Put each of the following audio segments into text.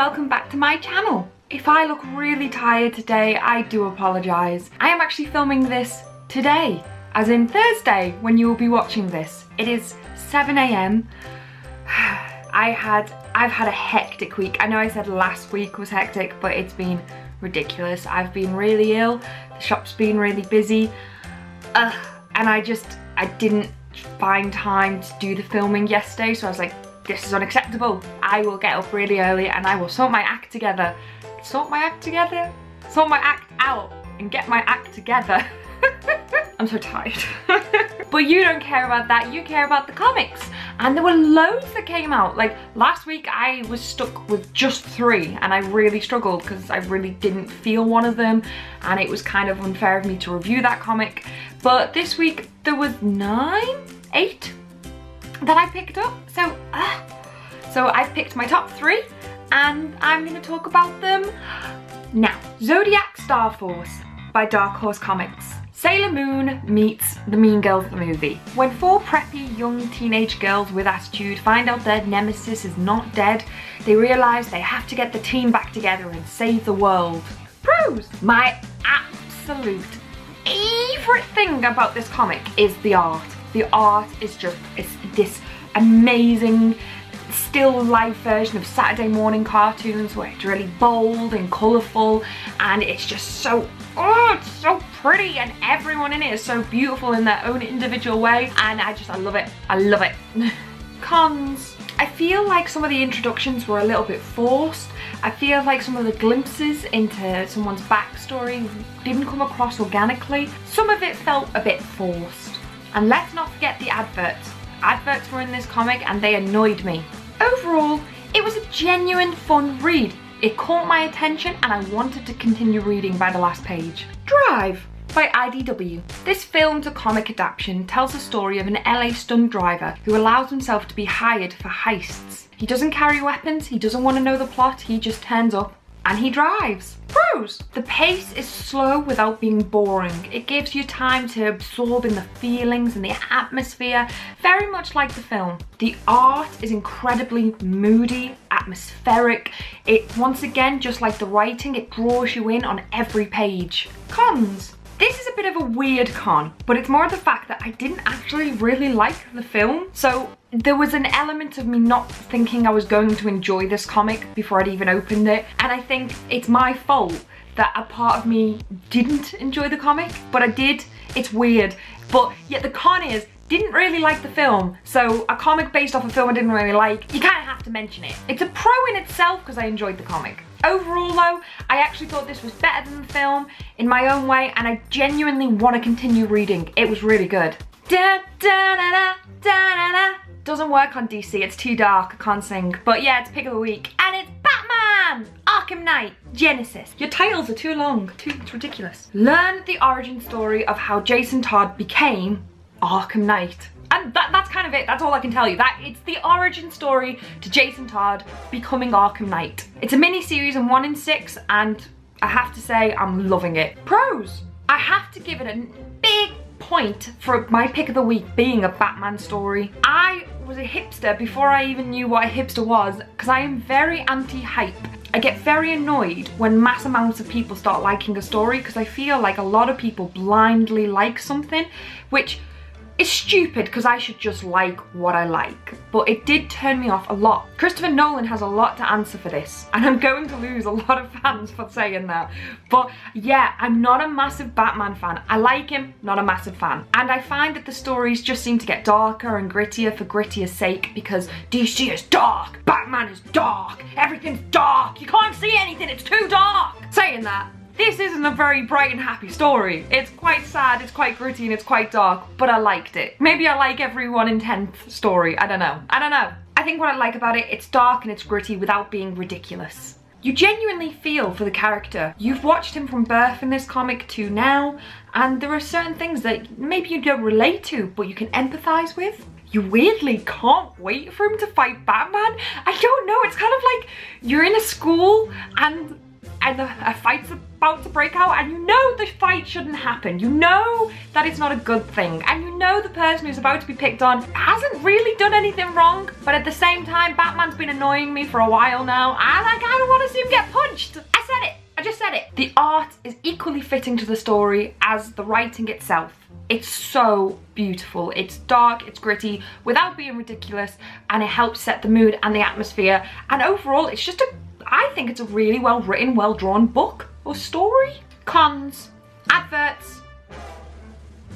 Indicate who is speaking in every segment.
Speaker 1: welcome back to my channel. If I look really tired today, I do apologise. I am actually filming this today, as in Thursday when you will be watching this. It is 7 AM. I've had a hectic week. I know I said last week was hectic, but it's been ridiculous. I've been really ill, the shop's been really busy, and I didn't find time to do the filming yesterday, so I was like, this is unacceptable. I will get up really early and I will sort my act together. Sort my act out and get my act together. I'm so tired. But you don't care about that, you care about the comics. And there were loads that came out. Like last week I was stuck with just 3 and I really struggled because I really didn't feel one of them and it was kind of unfair of me to review that comic. But this week there was 8 that I picked up. So I've picked my top 3 and I'm going to talk about them now. Zodiac Star Force by Dark Horse Comics. Sailor Moon meets the Mean Girls the movie. When 4 preppy young teenage girls with attitude find out their nemesis is not dead, they realise they have to get the team back together and save the world. Pros! My absolute favourite thing about this comic is the art. The art is just, it's this amazing still life version of Saturday morning cartoons where it's really bold and colourful and it's just so, oh, it's so pretty and everyone in it is so beautiful in their own individual way and I love it. I love it. Cons. I feel like some of the introductions were a little bit forced. I feel like some of the glimpses into someone's backstory didn't come across organically. Some of it felt a bit forced. And let's not forget the adverts. Adverts were in this comic and they annoyed me. Overall, it was a genuine fun read. It caught my attention and I wanted to continue reading by the last page. Drive by IDW. This film to comic adaptation tells the story of an LA stunt driver who allows himself to be hired for heists. He doesn't carry weapons, he doesn't want to know the plot, he just turns up and he drives. Pros. The pace is slow without being boring. It gives you time to absorb in the feelings and the atmosphere, very much like the film. The art is incredibly moody, atmospheric. It, once again, just like the writing, it draws you in on every page. Cons. This is a bit of a weird con, but it's more the fact that I didn't actually really like the film. So there was an element of me not thinking I was going to enjoy this comic before I'd even opened it. And I think it's my fault that a part of me didn't enjoy the comic, but I did. It's weird. But yet the con is, didn't really like the film, so a comic based off a film I didn't really like, you kind of have to mention it. It's a pro in itself because I enjoyed the comic. Overall though, I actually thought this was better than the film in my own way and I genuinely want to continue reading. It was really good. Da, da, da, da, da, da. Doesn't work on DC, it's too dark, I can't sing. But yeah, it's pick of the week and it's Batman! Arkham Knight, Genesis. Your titles are too long, it's ridiculous. Learn the origin story of how Jason Todd became Arkham Knight. And that's kind of it, that's all I can tell you. It's the origin story to Jason Todd becoming Arkham Knight. It's a mini-series in 1 in 6 and I have to say I'm loving it. Pros. I have to give it a big point for my pick of the week being a Batman story. I was a hipster before I even knew what a hipster was because I am very anti-hype. I get very annoyed when mass amounts of people start liking a story because I feel like a lot of people blindly like something, which it's stupid because I should just like what I like, but it did turn me off a lot. Christopher Nolan has a lot to answer for this, and I'm going to lose a lot of fans for saying that. But yeah, I'm not a massive Batman fan. I like him, not a massive fan. And I find that the stories just seem to get darker and grittier for grittier sake because DC is dark, Batman is dark, everything's dark, you can't see anything, it's too dark. Saying that, this isn't a very bright and happy story. It's quite sad, it's quite gritty and it's quite dark, but I liked it. Maybe I like every 1 in 10th story, I don't know. I think what I like about it, it's dark and it's gritty without being ridiculous. You genuinely feel for the character. You've watched him from birth in this comic to now, and there are certain things that maybe you don't relate to, but you can empathize with. You weirdly can't wait for him to fight Batman. I don't know, it's kind of like you're in a school and and a fight's about to break out, and you know the fight shouldn't happen. You know that it's not a good thing, and you know the person who's about to be picked on hasn't really done anything wrong, but at the same time, Batman's been annoying me for a while now, and I don't want to see him get punched. I said it. I just said it. The art is equally fitting to the story as the writing itself. It's so beautiful. It's dark, it's gritty, without being ridiculous, and it helps set the mood and the atmosphere. And overall, it's just I think it's a really well written, well drawn book or story. Cons, adverts.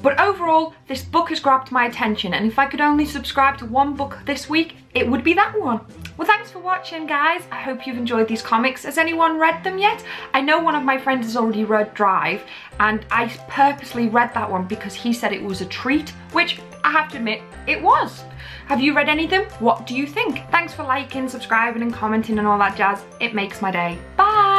Speaker 1: But overall, this book has grabbed my attention, and if I could only subscribe to one book this week, it would be that one. Well, thanks for watching, guys. I hope you've enjoyed these comics. Has anyone read them yet? I know one of my friends has already read Drive, and I purposely read that one because he said it was a treat, which I have to admit, it was. Have you read any of them? What do you think? Thanks for liking, subscribing, and commenting and all that jazz. It makes my day. Bye!